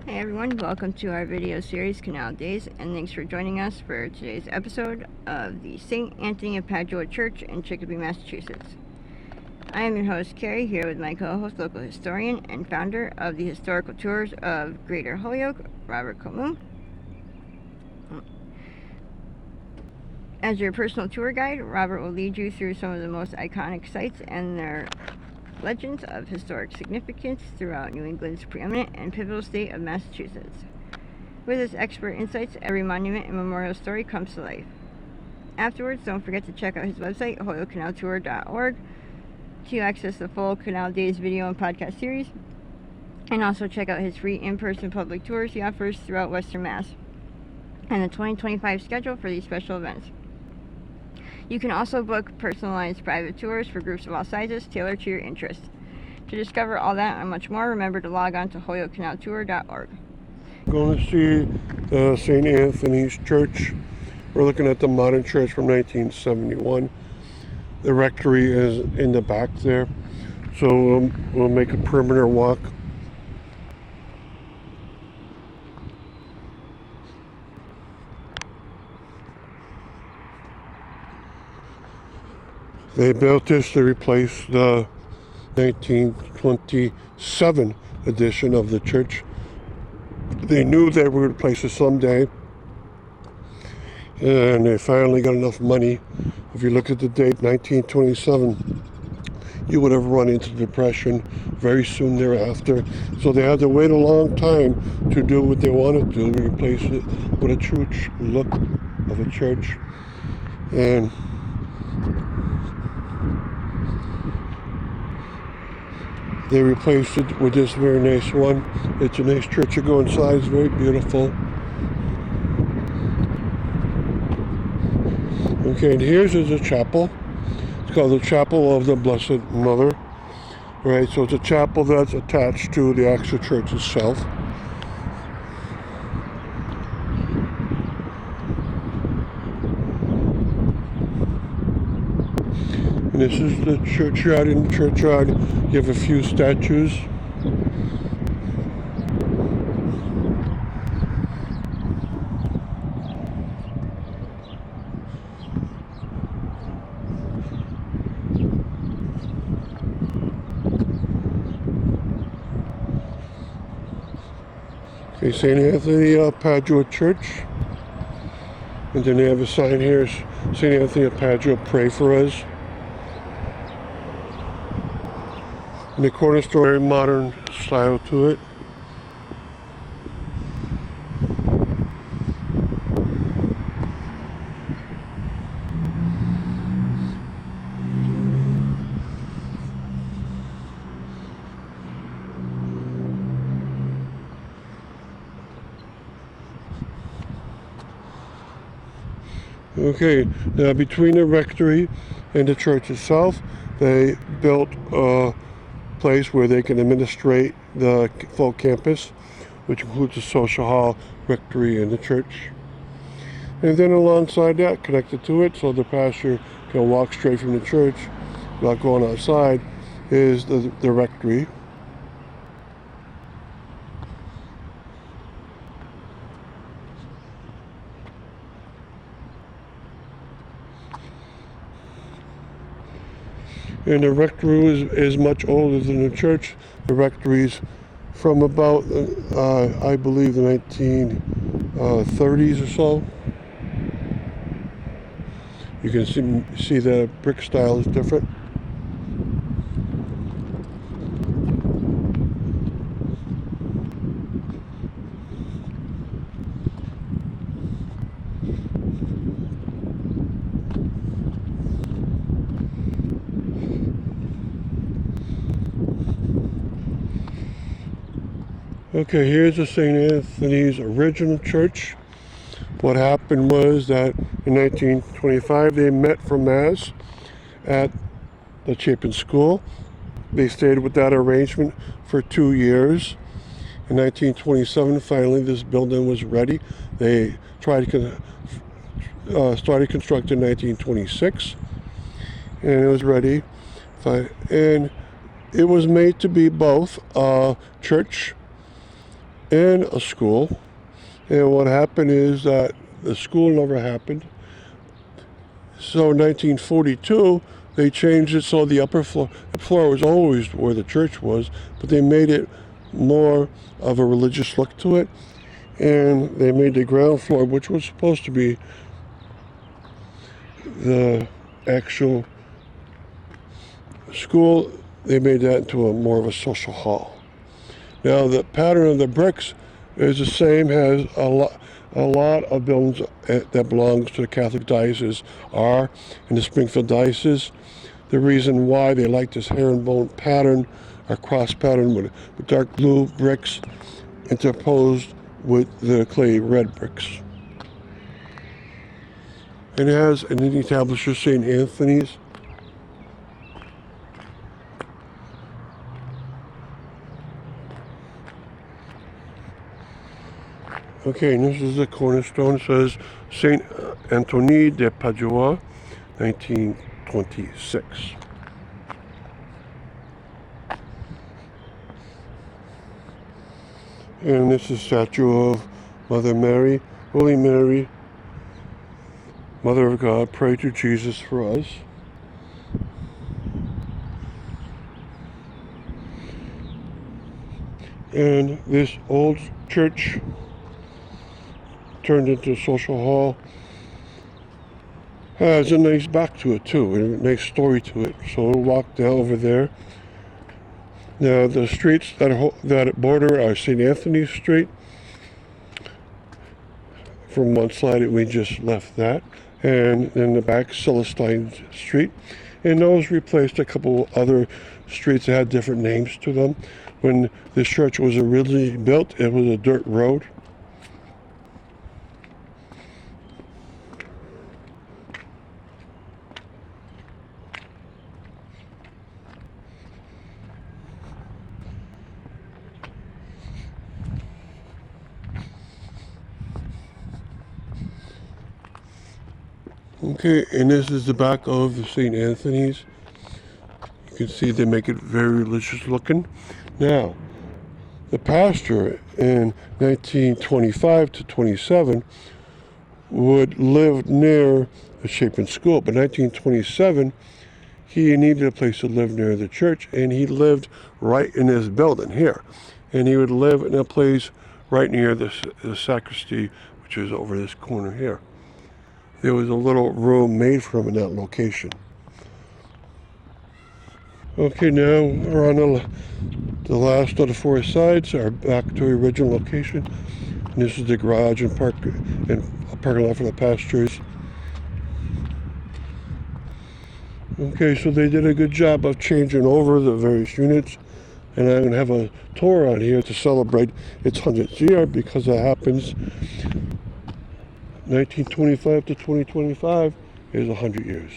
Hey everyone, welcome to our video series, Canal Days, and thanks for joining us for today's episode of the St. Anthony of Padua Church in Chicopee, Massachusetts. I am your host, Carrie, here with my co-host, local historian and founder of the historical tours of Greater Holyoke, Robert Comu. As your personal tour guide, Robert will lead you through some of the most iconic sites and their legends of historic significance throughout New England's preeminent and pivotal state of Massachusetts. With his expert insights, every monument and memorial story comes to life. Afterwards, don't forget to check out his website, holyokecanaltour.org, to access the full Canal Days video and podcast series, and also check out his free in-person public tours he offers throughout Western Mass, and the 2025 schedule for these special events. You can also book personalized private tours for groups of all sizes tailored to your interests. To discover all that and much more, remember to log on to holyokecanaltour.org. Going to see St. Anthony's Church. We're looking at the modern church from 1971. The rectory is in the back there, so we'll make a perimeter walk. They built this to replace the 1927 edition of the church. They knew they were going to replace it someday, and they finally got enough money. If you look at the date, 1927, you would have run into depression very soon thereafter. So they had to wait a long time to do what they wanted to do, replace it with a true look of a church. And they replaced it with this very nice one. It's a nice church to go inside. It's very beautiful. Okay, and here's is a chapel. It's called the Chapel of the Blessed Mother. Right, so it's a chapel that's attached to the actual church itself. And this is the churchyard. In the churchyard, you have a few statues. Okay, St. Anthony of Padua Church. And then they have a sign here, St. Anthony of Padua, pray for us. And the cornerstone, very modern style to it. Okay, now between the rectory and the church itself, they built a place where they can administrate the full campus, which includes the social hall, rectory, and the church. And then alongside that, connected to it, so the pastor can walk straight from the church without going outside, is the rectory. And the rectory is much older than the church. The rectory's from about, I believe, the 1930s or so. You can see the brick style is different. Okay, here's the St. Anthony's original church. What happened was that in 1925 they met for Mass at the Chapin School. They stayed with that arrangement for 2 years. In 1927, finally, this building was ready. They started construction in 1926, and it was ready. And it was made to be both a church and a school. And what happened is that the school never happened. So in 1942, they changed it so the upper floor, the floor was always where the church was, but they made it more of a religious look to it. And they made the ground floor, which was supposed to be the actual school, they made that into more of a social hall. Now the pattern of the bricks is the same as a lot of buildings that belongs to the Catholic diocese are in the Springfield diocese. The reason why they like this herringbone pattern or cross pattern with dark blue bricks interposed with the clay red bricks. And it has an established St. Anthony's. Okay, and this is the cornerstone. It says Saint Anthony de Padua, 1926. And this is a statue of Mother Mary, Holy Mary, Mother of God, pray to Jesus for us. And this old church turned into a social hall has a nice back to it too, and a nice story to it. So we'll walk down over there. Now the streets that border are St. Anthony Street. From one side we just left that, and in the back Celestine Street, and those replaced a couple other streets that had different names to them. When this church was originally built, it was a dirt road. Okay, and this is the back of the St. Anthony's. You can see they make it very religious looking. Now, the pastor in 1925 to 27 would live near the Chapin School, but 1927 he needed a place to live near the church, and he lived right in this building here. And he would live in a place right near the sacristy, which is over this corner here. There was a little room made for him in that location. Okay, now we're on the last of the four sides, are back to the original location. And this is the garage and parking lot for the pastures. Okay, so they did a good job of changing over the various units. And I'm going to have a tour on here to celebrate its 100th year, because that happens 1925 to 2025 is 100 years.